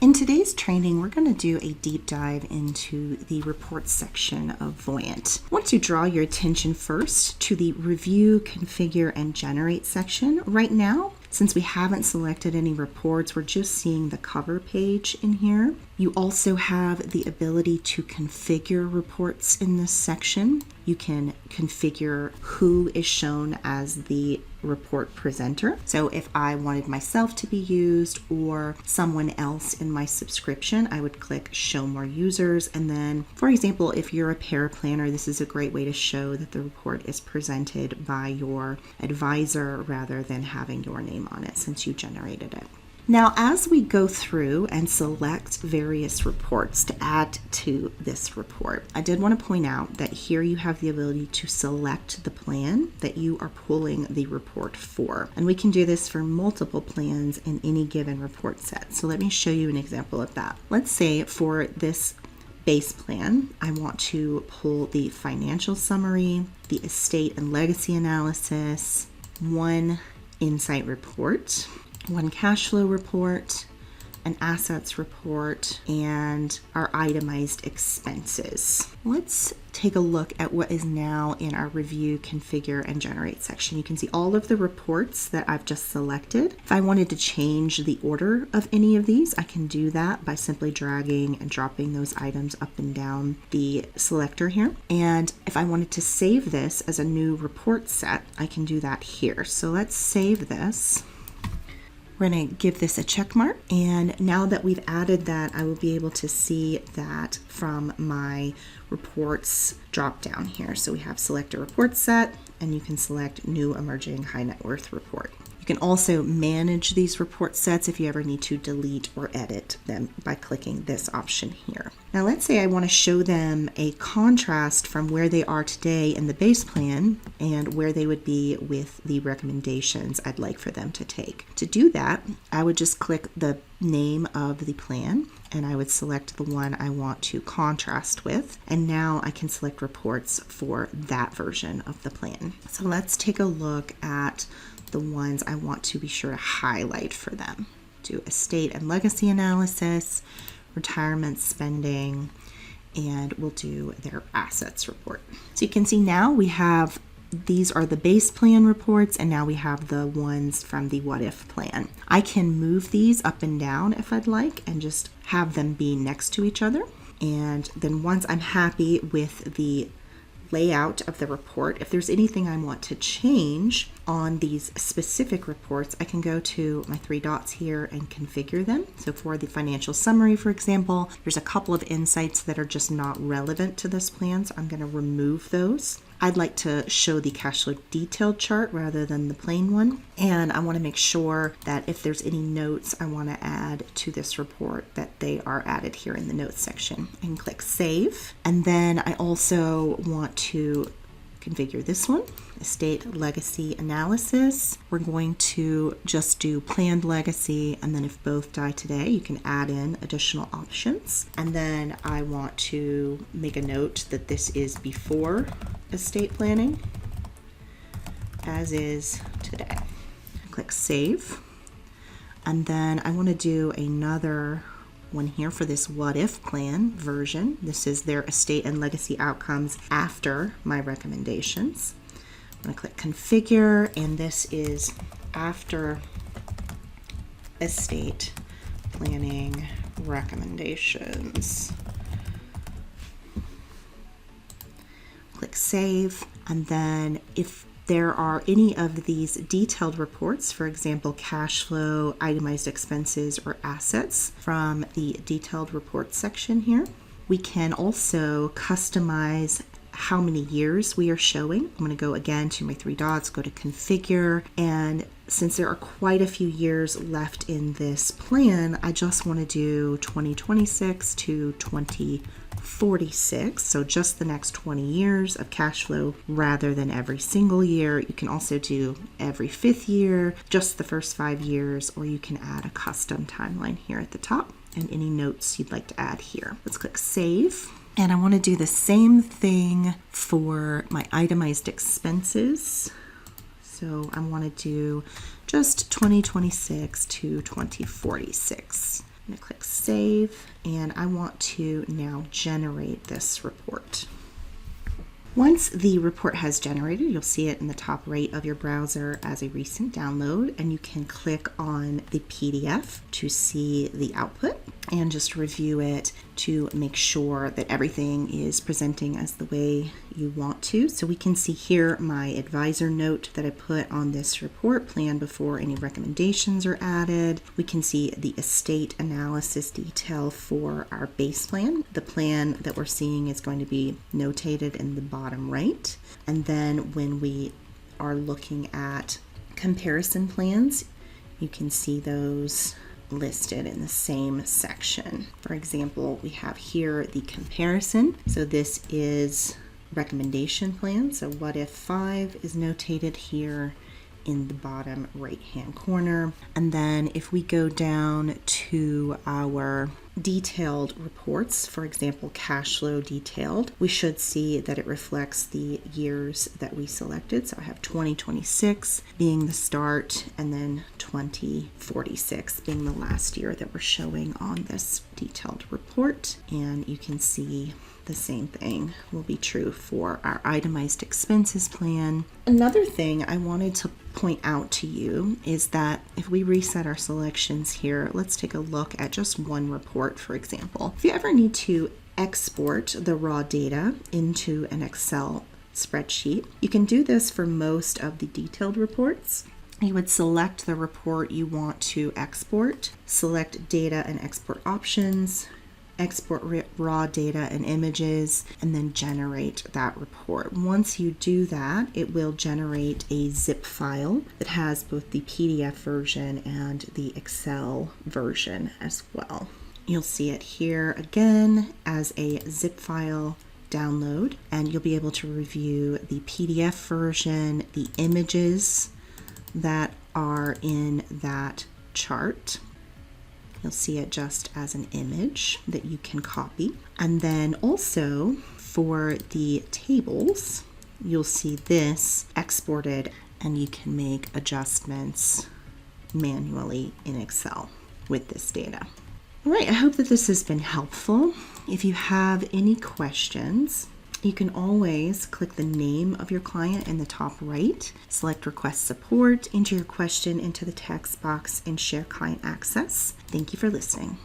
In today's training, we're going to do a deep dive into the reports section of Voyant. I want to draw your attention first to the Review, Configure, and Generate section. Right now, since we haven't selected any reports, we're just seeing the cover page in here. You also have the ability to configure reports in this section. You can configure who is shown as the report presenter. So if I wanted myself to be used or someone else in my subscription, I would click Show More Users. And then, for example, if you're a paraplanner, this is a great way to show that the report is presented by your advisor rather than having your name on it since you generated it. Now, as we go through and select various reports to add to this report, I did want to point out that here you have the ability to select the plan that you are pulling the report for. And we can do this for multiple plans in any given report set. So let me show you an example of that. Let's say for this base plan, I want to pull the financial summary, the estate and legacy analysis, one insight report, one cash flow report, an assets report, and our itemized expenses. Let's take a look at what is now in our Review, Configure, and Generate section. You can see all of the reports that I've just selected. If I wanted to change the order of any of these, I can do that by simply dragging and dropping those items up and down the selector here. And if I wanted to save this as a new report set, I can do that here. So let's save this. We're going to give this a check mark, and now that we've added that, I will be able to see that from my reports drop down here. So we have select a report set, and you can select new emerging high net worth report. You can also manage these report sets if you ever need to delete or edit them by clicking this option here. Now let's say I want to show them a contrast from where they are today in the base plan and where they would be with the recommendations I'd like for them to take. To do that, I would just click the name of the plan and I would select the one I want to contrast with. And now I can select reports for that version of the plan. So let's take a look at the ones I want to be sure to highlight for them. Do estate and legacy analysis, retirement spending, and we'll do their assets report. So you can see now we have, these are the base plan reports, and now we have the ones from the what if plan. I can move these up and down if I'd like and just have them be next to each other. And then once I'm happy with the layout of the report, if there's anything I want to change on these specific reports, I can go to my three dots here and configure them. So for the financial summary, for example, there's a couple of insights that are just not relevant to this plan, so I'm going to remove those. I'd like to show the cash flow detailed chart rather than the plain one. And I want to make sure that if there's any notes I want to add to this report, that they are added here in the notes section. I can click save. And then I also want to configure this one, estate legacy analysis. We're going to just do planned legacy, and then if both die today, you can add in additional options. And then I want to make a note that this is before estate planning, as is today. Click save. And then I want to do another one here for this what if plan version. This is their estate and legacy outcomes after my recommendations. I'm going to click configure, and this is after estate planning recommendations. Click save, and then if there are any of these detailed reports, for example, cash flow, itemized expenses, or assets from the detailed reports section here, we can also customize how many years we are showing. I'm going to go again to my three dots, go to configure, and since there are quite a few years left in this plan, I just want to do 2026 to 2046, so just the next 20 years of cash flow rather than every single year. You can also do every 5th year, just the first 5 years, or you can add a custom timeline here at the top and any notes you'd like to add here. Let's click save. And I want to do the same thing for my itemized expenses. So I want to do just 2026 to 2046. I'm going to click Save, and I want to now generate this report. Once the report has generated, you'll see it in the top right of your browser as a recent download, and you can click on the PDF to see the output and just review it to make sure that everything is presenting as the way you want to. So we can see here my advisor note that I put on this report plan before any recommendations are added. We can see the estate analysis detail for our base plan. The plan that we're seeing is going to be notated in the bottom right. And then when we are looking at comparison plans, you can see those listed in the same section. For example, we have here the comparison. So this is recommendation plan. So what if 5 is notated here in the bottom right hand corner. And then if we go down to our detailed reports, for example, cash flow detailed, we should see that it reflects the years that we selected. So I have 2026 being the start, and then 2046 being the last year that we're showing on this detailed report. And you can see the same thing will be true for our itemized expenses plan. Another thing I wanted to point out to you is that if we reset our selections here, let's take a look at just one report, for example. If you ever need to export the raw data into an Excel spreadsheet, you can do this for most of the detailed reports. You would select the report you want to export, select data and export options, export raw data and images, and then generate that report. Once you do that, it will generate a zip file that has both the PDF version and the Excel version as well. You'll see it here again as a zip file download, and you'll be able to review the PDF version, the images that are in that chart. You'll see it just as an image that you can copy. And then also for the tables, you'll see this exported, and you can make adjustments manually in Excel with this data. All right, I hope that this has been helpful. If you have any questions, you can always click the name of your client in the top right, select Request Support, enter your question into the text box, and share client access. Thank you for listening.